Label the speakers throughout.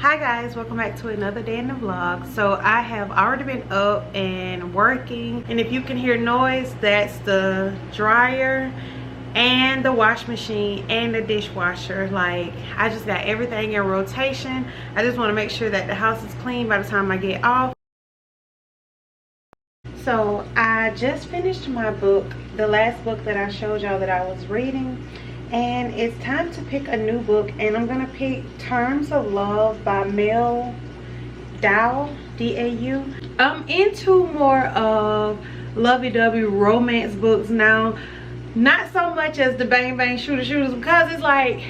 Speaker 1: Hi guys, welcome back to another day in the vlog. So I have already been up and working, and if you can hear noise, that's the dryer and the wash machine and the dishwasher. Like, I just got everything in rotation. I just want to make sure that the house is clean by the time I get off. So I just finished my book, the last book that I showed y'all that I was reading, and it's time to pick a new book, and I'm gonna pick Terms of Love by Mel Dow, D-A-U. I'm into more of lovey-dovey romance books now, not so much as the bang bang shooter shooters, because it's like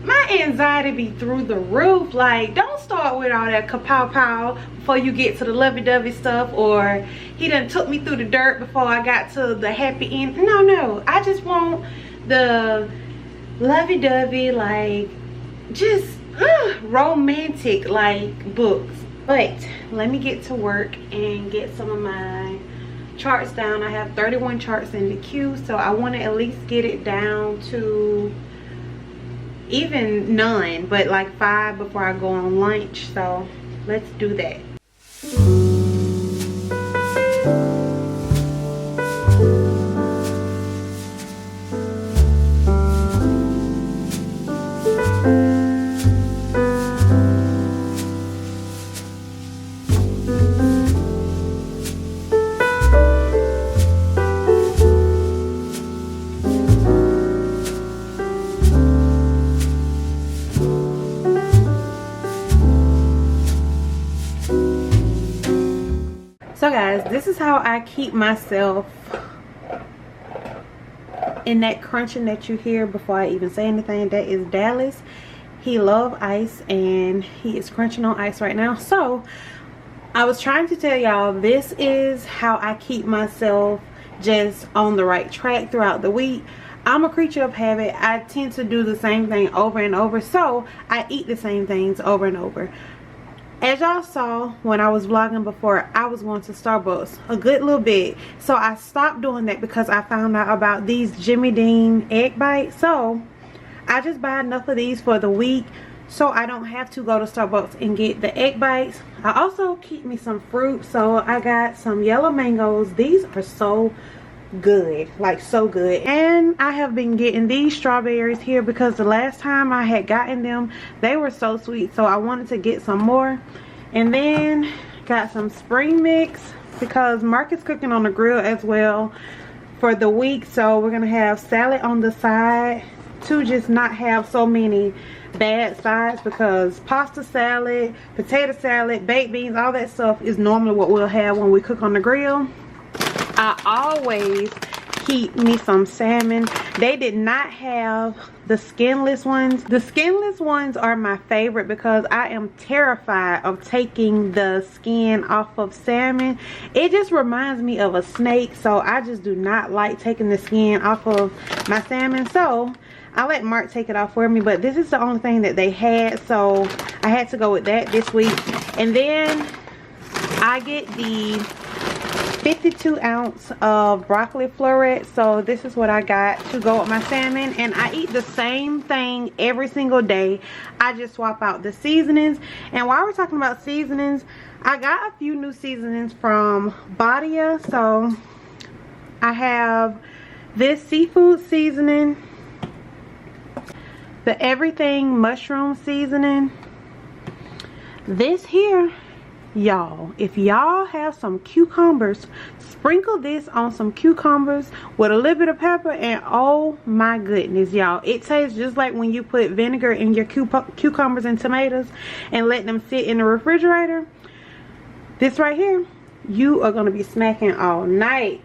Speaker 1: my anxiety be through the roof. Like, don't start with all that kapow pow before you get to the lovey-dovey stuff, or he done took me through the dirt before I got to the happy end. No, I just want the lovey-dovey, like, just romantic like books. But let me get to work and get some of my charts down. I have 31 charts in the queue, so I want to at least get it down to even none, but like 5 before I go on lunch. So let's do that. So guys, this is how I keep myself in that crunching that you hear before I even say anything. That is Dallas. He loves ice and he is crunching on ice right now. So I was trying to tell y'all, this is how I keep myself just on the right track throughout the week. I'm a creature of habit. I tend to do the same thing over and over, so I eat the same things over and over. As y'all saw when I was vlogging before, I was going to Starbucks a good little bit. So I stopped doing that because I found out about these Jimmy Dean egg bites. So I just buy enough of these for the week so I don't have to go to Starbucks and get the egg bites. I also keep me some fruit. So I got some yellow mangoes. These are so good, like so good. And I have been getting these strawberries here because the last time I had gotten them, they were so sweet, so I wanted to get some more. And then got some spring mix because Mark is cooking on the grill as well for the week, so we're gonna have salad on the side to just not have so many bad sides, because pasta salad, potato salad, baked beans, all that stuff is normally what we'll have when we cook on the grill. I always keep me some salmon. They did not have the skinless ones. The skinless ones are my favorite because I am terrified of taking the skin off of salmon. It just reminds me of a snake, so I just do not like taking the skin off of my salmon. So I let Mark take it off for me, but this is the only thing that they had, so I had to go with that this week. And then I get the 52 ounce of broccoli florets. So this is what I got to go with my salmon, and I eat the same thing every single day. I just swap out the seasonings. And while we're talking about seasonings, I got a few new seasonings from Badia. So I have this seafood seasoning, the everything mushroom seasoning, this here. Y'all, if y'all have some cucumbers, sprinkle this on some cucumbers with a little bit of pepper, and oh my goodness, y'all, it tastes just like when you put vinegar in your cucumbers and tomatoes and let them sit in the refrigerator. This right here, you are going to be smacking all night.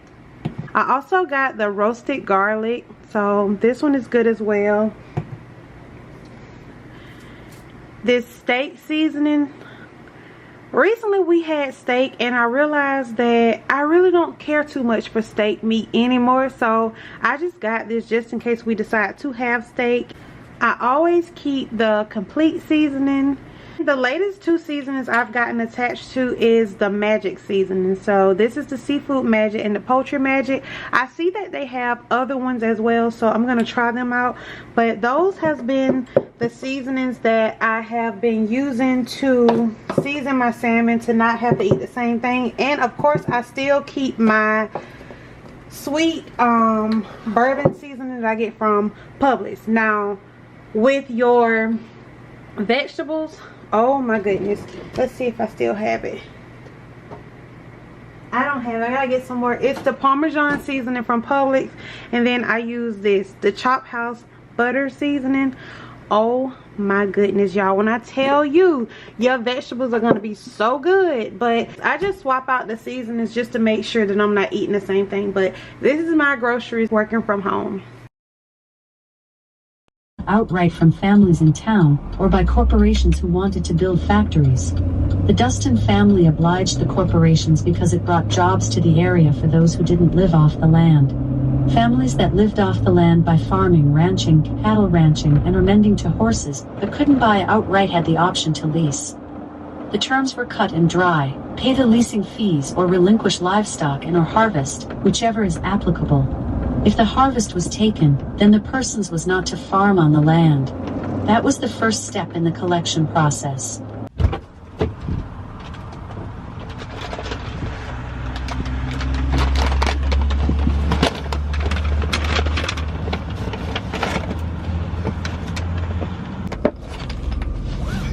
Speaker 1: I also got the roasted garlic, so this one is good as well. This steak seasoning. Recently we had steak, and I realized that I really don't care too much for steak meat anymore, so I just got this just in case we decide to have steak. I always keep the complete seasoning. The latest 2 seasonings I've gotten attached to is the magic seasoning. So this is the seafood magic and the poultry magic. I see that they have other ones as well, so I'm going to try them out. But those has been the seasonings that I have been using to season my salmon, to not have to eat the same thing. And of course I still keep my sweet bourbon seasoning that I get from Publix. Now with your vegetables, oh my goodness, let's see if I still have it. I don't have it. I gotta get some more. It's the Parmesan seasoning from Publix, and then I use this, the Chop House butter seasoning. Oh my goodness, y'all, when I tell you, your vegetables are gonna be so good. But I just swap out the seasonings just to make sure that I'm not eating the same thing. But this is my groceries working from home.
Speaker 2: Outright from families in town or by corporations who wanted to build factories. The Dustin family obliged the corporations because it brought jobs to the area for those who didn't live off the land. Families that lived off the land by farming, ranching, cattle ranching, and or mending to horses, but couldn't buy outright had the option to lease. The terms were cut and dry: pay the leasing fees or relinquish livestock and or harvest, whichever is applicable. If the harvest was taken, then the person's was not to farm on the land. That was the first step in the collection process.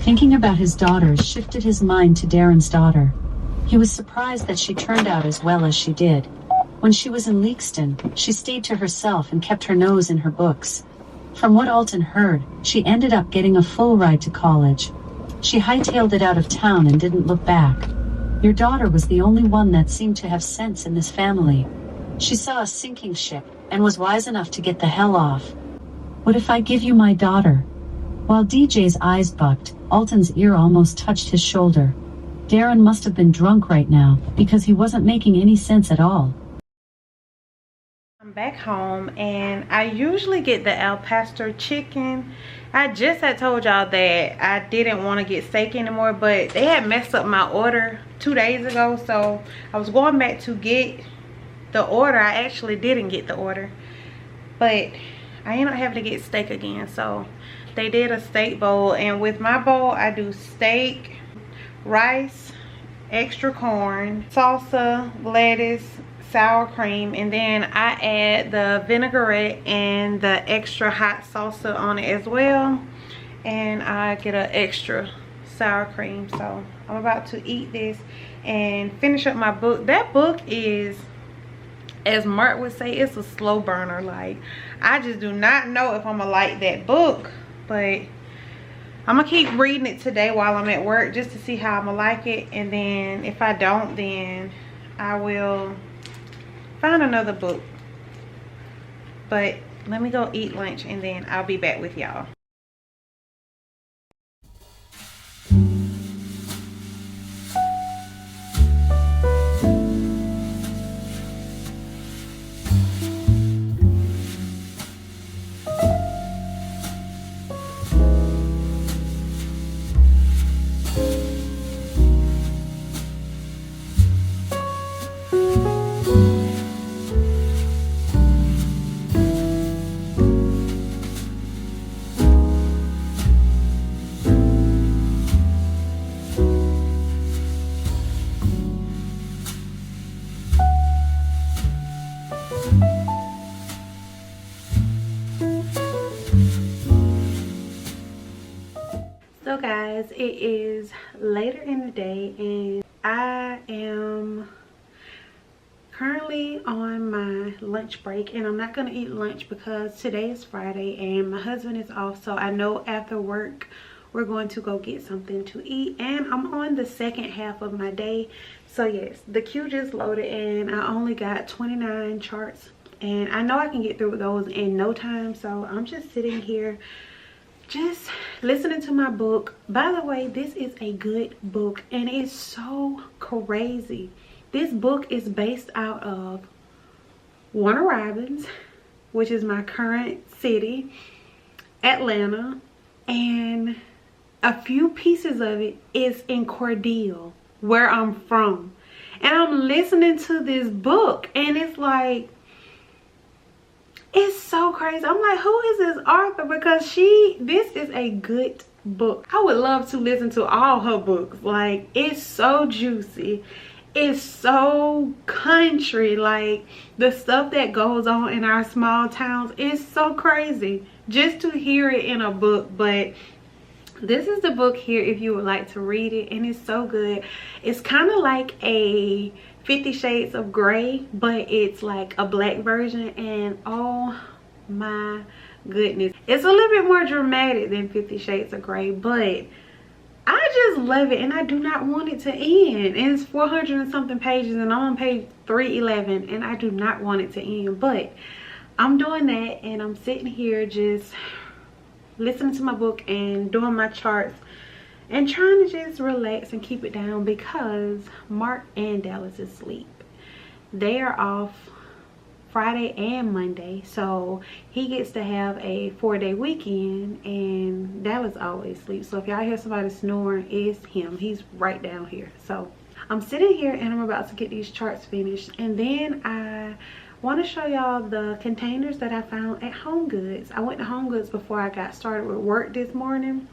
Speaker 2: Thinking about his daughters shifted his mind to Darren's daughter. He was surprised that she turned out as well as she did. When she was in Leakston, she stayed to herself and kept her nose in her books. From what Alton heard, she ended up getting a full ride to college. She hightailed it out of town and didn't look back. Your daughter was the only one that seemed to have sense in this family. She saw a sinking ship and was wise enough to get the hell off. What if I give you my daughter? While DJ's eyes bucked, Alton's ear almost touched his shoulder. Darren must have been drunk right now, because he wasn't making any sense at all.
Speaker 1: I'm back home, and I usually get the al pastor chicken. I just had told y'all that I didn't want to get steak anymore, but they had messed up my order 2 days ago, so I was going back to get the order. I actually didn't get the order, but I ended up having to get steak again. So they did a steak bowl, and with my bowl I do steak, rice, extra corn, salsa, lettuce, sour cream, and then I add the vinaigrette and the extra hot salsa on it as well, and I get an extra sour cream. So I'm about to eat this and finish up my book. That book is, as Mark would say, it's a slow burner. Like, I just do not know if I'm gonna like that book, but I'm gonna keep reading it today while I'm at work just to see how I'm gonna like it, and then if I don't, then I will find another book. But let me go eat lunch and then I'll be back with y'all. So guys, it is later in the day and I am currently on my lunch break, and I'm not going to eat lunch because today is Friday and my husband is off. So I know after work we're going to go get something to eat, and I'm on the second half of my day. So yes, the queue just loaded and I only got 29 charts, and I know I can get through those in no time. So I'm just sitting here just listening to my book. By the way, this is a good book and it's so crazy. This book is based out of Warner Robins, which is my current city, Atlanta, and a few pieces of it is in Cordele, where I'm from. And I'm listening to this book and it's like, it's so crazy. I'm like, who is this author? Because this is a good book. I would love to listen to all her books. Like, it's so juicy. It's so country. Like, the stuff that goes on in our small towns is so crazy just to hear it in a book. But this is the book here if you would like to read it, and it's so good. It's kind of like a 50 Shades of Grey, but it's like a black version, and oh my goodness, it's a little bit more dramatic than 50 Shades of Grey, but I just love it and I do not want it to end. And it's 400 and something pages and I'm on page 311 and I do not want it to end, but I'm doing that and I'm sitting here just listening to my book and doing my charts and trying to just relax and keep it down because Mark and Dallas is asleep. They are off Friday and Monday, so he gets to have a 4-day weekend and Dallas always sleeps. So if y'all hear somebody snoring, it's him. He's right down here. So I'm sitting here and I'm about to get these charts finished, and then I want to show y'all the containers that I found at HomeGoods. I went to HomeGoods before I got started with work this morning,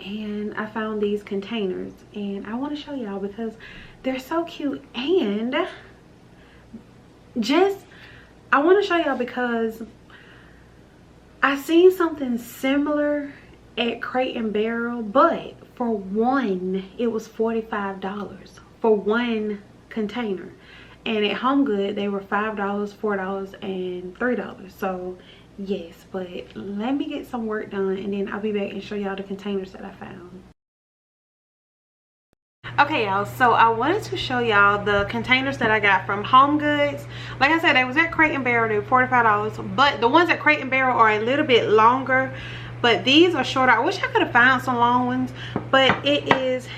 Speaker 1: and I found these containers and I want to show y'all because they're so cute. And I want to show y'all because I seen something similar at Crate and Barrel, but for one it was $45 for one container, and at HomeGoods they were $5, $4, and $3. So yes, but let me get some work done and then I'll be back and show y'all the containers that I found. Okay y'all, so I wanted to show y'all the containers that I got from HomeGoods. Like I said, they was at Crate and Barrel. They were $45, but the ones at Crate and Barrel are a little bit longer, but these are shorter. I wish I could have found some long ones, but it is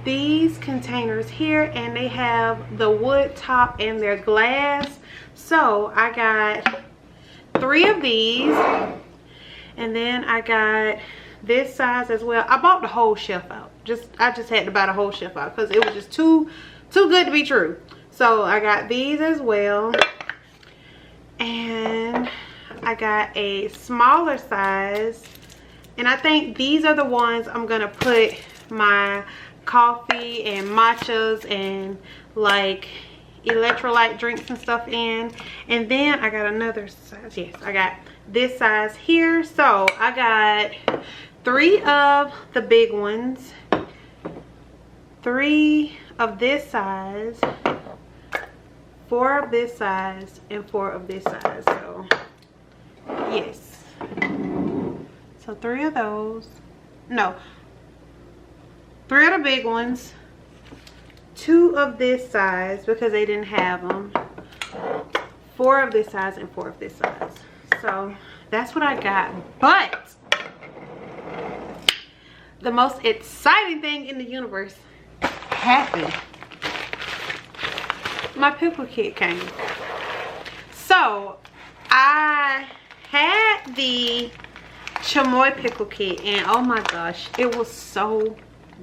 Speaker 1: these containers here, and they have the wood top and they're glass. So I got 3 of these, and then I got this size as well. I bought the whole shelf out. I just had to buy the whole shelf out because it was just too good to be true. So I got these as well, and I got a smaller size, and I think these are the ones I'm gonna put my coffee and matchas and like electrolyte drinks and stuff in. And then I got another size. Yes, I got this size here. So I got 3 of the big ones, 3 of this size, 4 of this size, and 4 of this size. So yes, so 3 of those, no, 3 of the big ones, 2 of this size because they didn't have them, 4 of this size, and 4 of this size. So that's what I got. But the most exciting thing in the universe happened. My pickle kit came. So I had the chamoy pickle kit and oh my gosh, it was so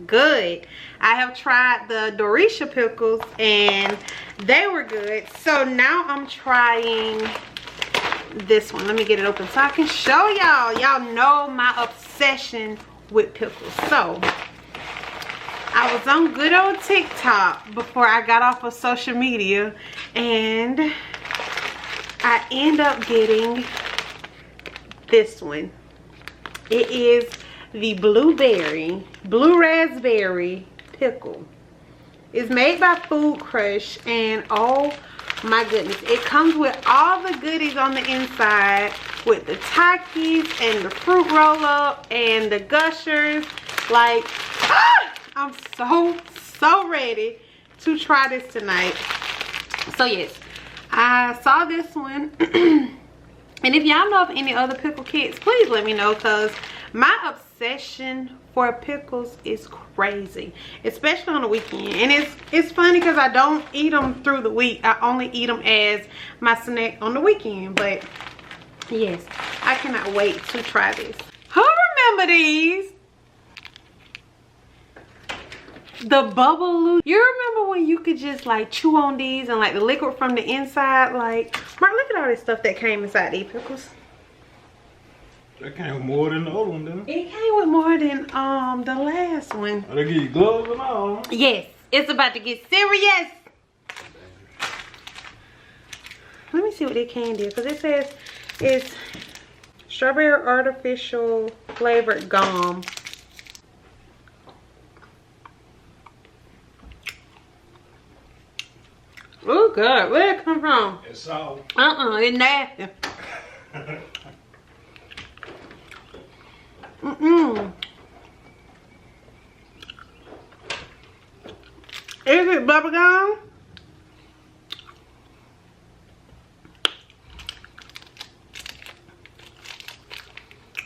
Speaker 1: good. I have tried the Dorisha pickles and they were good. So now I'm trying this one. Let me get it open so I can show y'all. Y'all know my obsession with pickles. So I was on good old TikTok before I got off of social media, and I end up getting this one. It is the blue raspberry pickle. It's made by Food Crush, and oh my goodness, it comes with all the goodies on the inside, with the Takis and the fruit roll up and the gushers. Like, I'm so ready to try this tonight. So yes, I saw this one and if y'all know of any other pickle kits, please let me know, because my obsession for pickles is crazy, especially on the weekend. And it's funny because I don't eat them through the week. I only eat them as my snack on the weekend. But yes, I cannot wait to try this. Who of these. The bubble loose. You remember when you could just like chew on these and like the liquid from the inside? Like, Mark, look at all this stuff that came inside these pickles.
Speaker 3: That came with more than the other one, didn't it?
Speaker 1: It came with more than the last one.
Speaker 3: Oh, they give you gloves and all, huh?
Speaker 1: Yes, it's about to get serious. Let me see what they candy is, because it says it's strawberry artificial flavored gum. Oh God, where it come from?
Speaker 3: It's sour.
Speaker 1: It's nasty. Is it bubblegum?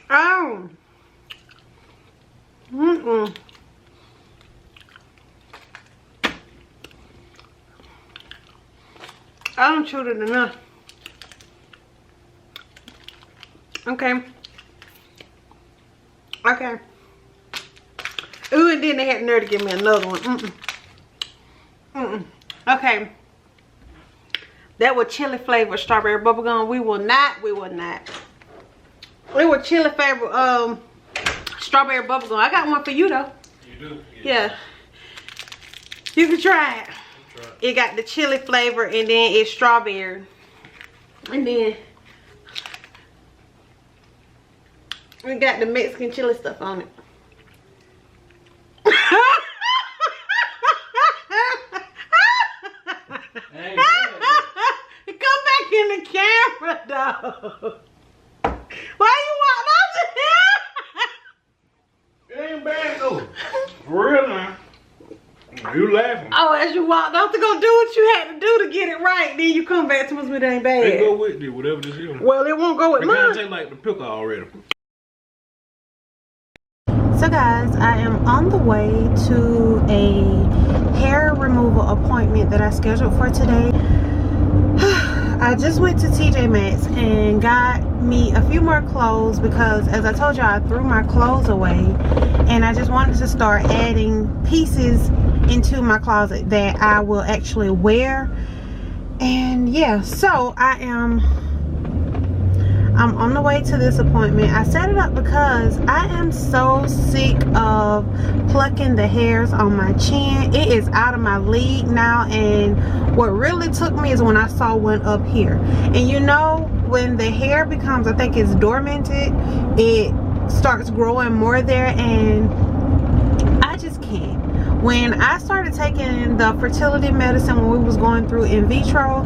Speaker 1: Oh. I don't chew it enough. Okay. Okay. Ooh, and then they had the nerve to give me another one. Okay. That was chili flavored strawberry bubblegum. We will not. It was chili flavored strawberry bubblegum. I got one for you though.
Speaker 3: You do?
Speaker 1: Yeah. You can try it. It got the chili flavor and then it's strawberry. And then we got the Mexican chili stuff on it. Come back in the camera though. Why you walking up to him?
Speaker 3: It ain't bad though. For real now. You laughing.
Speaker 1: Oh, as you walked off to go do what you had to do to get it right, then you come back to us with it ain't bad.
Speaker 3: They go with it, whatever this is.
Speaker 1: Well, it won't go with
Speaker 3: it
Speaker 1: mine.
Speaker 3: kind of taste like the pickle already.
Speaker 1: So guys, I am on the way to a hair removal appointment that I scheduled for today. I just went to TJ Maxx and got me a few more clothes because, as I told you, I threw my clothes away and I just wanted to start adding pieces into my closet that I will actually wear. And yeah, so I'm on the way to this appointment. I set it up because I am so sick of plucking the hairs on my chin. It is out of my league now, and what really took me is when I saw one up here. And you know, when the hair becomes, I think it's dormanted, it starts growing more there, and I just can't. When I started taking the fertility medicine when we was going through in vitro,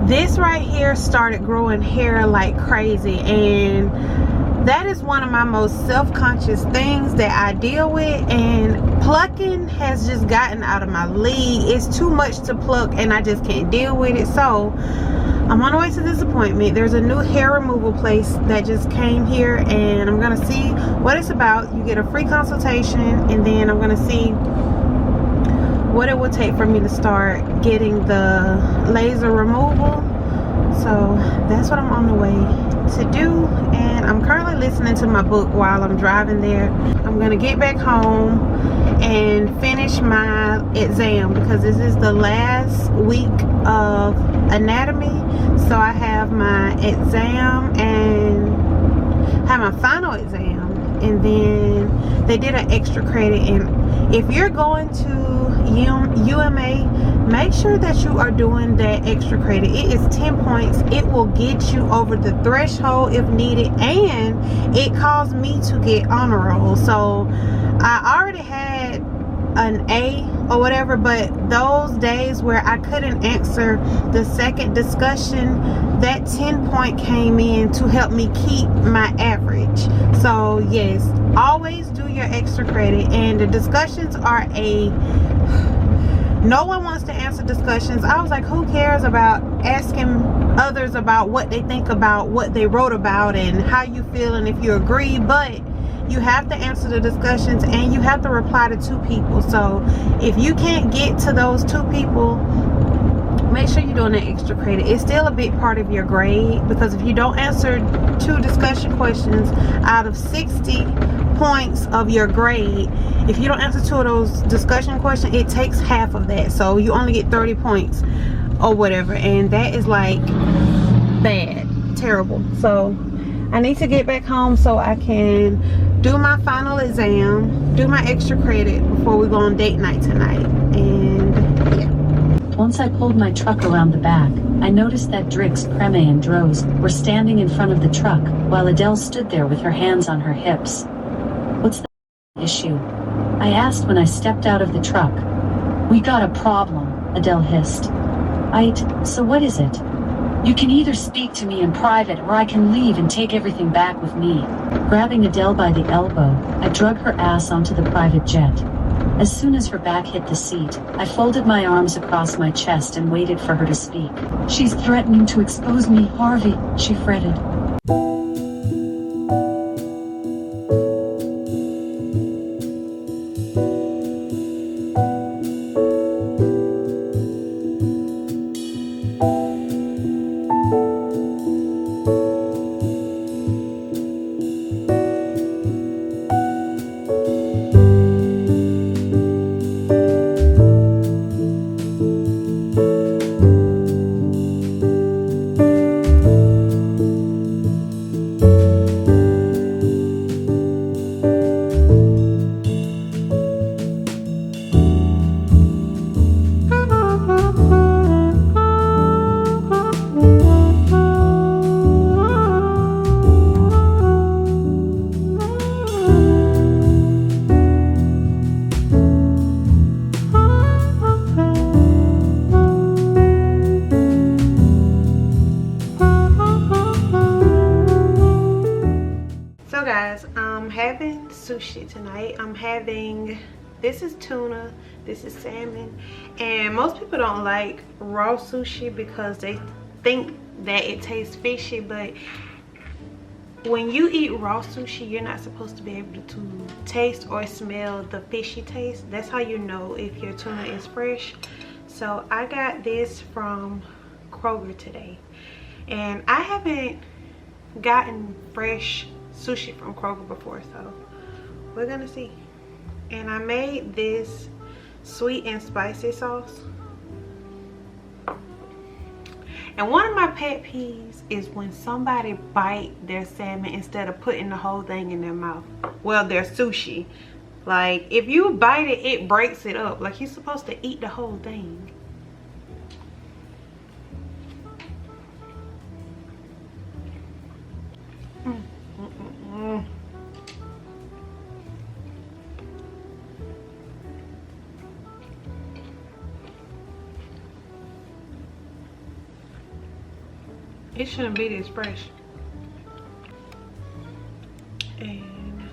Speaker 1: this right here started growing hair like crazy, and that is one of my most self-conscious things that I deal with, and plucking has just gotten out of my league. It's too much to pluck and I just can't deal with it. So I'm on the way to this appointment. There's a new hair removal place that just came here, and I'm gonna see what it's about. You get a free consultation, and then I'm gonna see what it would take for me to start getting the laser removal. So that's what I'm on the way to do, and I'm currently listening to my book while I'm driving there. I'm gonna get back home and finish my exam because this is the last week of anatomy. So I have my exam and have my final exam, and then they did an extra credit. And if you're going to UMA, make sure that you are doing that extra credit. It is 10 points. It will get you over the threshold if needed, and it caused me to get honor roll. So I already had an A or whatever, but those days where I couldn't answer the second discussion, that 10 point came in to help me keep my average. So yes, always do your extra credit. And the discussions are no one wants to answer discussions. I was like, who cares about asking others about what they think about what they wrote about and how you feel and if you agree? But you have to answer the discussions and you have to reply to 2 people. So if you can't get to those 2 people, make sure you're doing that extra credit. It's still a big part of your grade, because if you don't answer 2 discussion questions out of 60 points of your grade, if you don't answer 2 of those discussion questions, it takes half of that. So you only get 30 points or whatever, and that is like bad, terrible. So I need to get back home so I can do my final exam, do my extra credit before we go on date night tonight. And yeah.
Speaker 2: Once I pulled my truck around the back, I noticed that Drix, Preme, and Droz were standing in front of the truck, while Adele stood there with her hands on her hips. "What's the issue?" I asked when I stepped out of the truck. "We got a problem," Adele hissed. So what is it?" "You can either speak to me in private or I can leave and take everything back with me." Grabbing Adele by the elbow, I drug her ass onto the private jet. As soon as her back hit the seat, I folded my arms across my chest and waited for her to speak. "She's threatening to expose me, Harvey," she fretted.
Speaker 1: Sushi tonight. I'm having, this is tuna, this is salmon, and most people don't like raw sushi because they think that it tastes fishy, but when you eat raw sushi, you're not supposed to be able to taste or smell the fishy taste. That's how you know if your tuna is fresh. So I got this from Kroger today, and I haven't gotten fresh sushi from Kroger before, so we're gonna see. And I made this sweet and spicy sauce. And one of my pet peeves is when somebody bite their salmon instead of putting the whole thing in their mouth. Well, their sushi. Like, if you bite it, it breaks it up. Like, you're supposed to eat the whole thing. It shouldn't be this fresh. And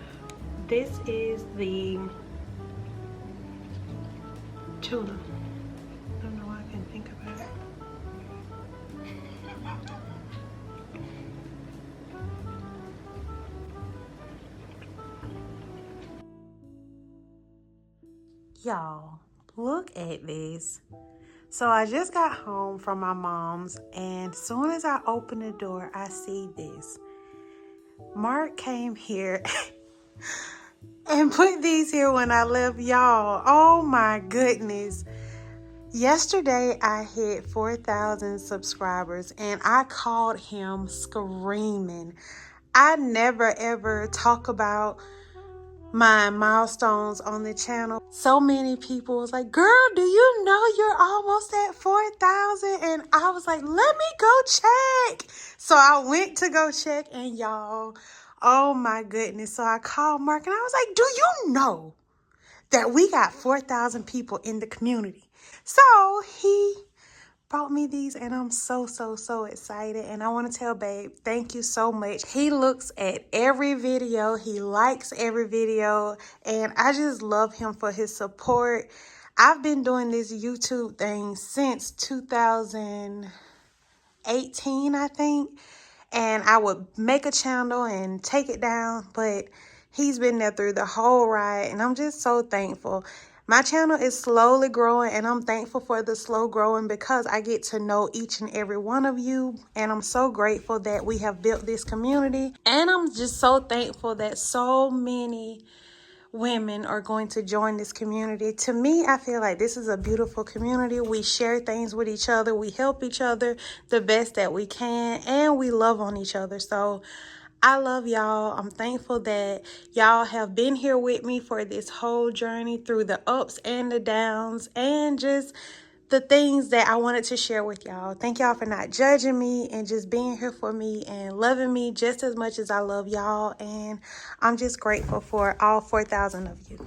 Speaker 1: this is the tuna. I don't know why I can't think about it. Y'all, look at this. So I just got home from my mom's, and as soon as I open the door, I see this. Mark came here and put these here when I left, y'all. Oh my goodness. Yesterday I hit 4,000 subscribers and I called him screaming. I never ever talk about my milestones on the channel. So many people was like, "Girl, do you know you're almost at 4,000? And I was like, "Let me go check." So I went to go check, and y'all, oh my goodness. So I called Mark and I was like, "Do you know that we got 4,000 people in the community?" So he brought me these, and I'm so excited. And I want to tell babe, thank you so much. He looks at every video, he likes every video, and I just love him for his support. I've been doing this YouTube thing since 2018, I think, and I would make a channel and take it down, but he's been there through the whole ride, and I'm just so thankful. My channel is slowly growing, and I'm thankful for the slow growing because I get to know each and every one of you, and I'm so grateful that we have built this community. And I'm just so thankful that so many women are going to join this community. To me, I feel like this is a beautiful community. We share things with each other, we help each other the best that we can, and we love on each other. So I love y'all. I'm thankful that y'all have been here with me for this whole journey through the ups and the downs and just the things that I wanted to share with y'all. Thank y'all for not judging me and just being here for me and loving me just as much as I love y'all. And I'm just grateful for all 4,000 of you.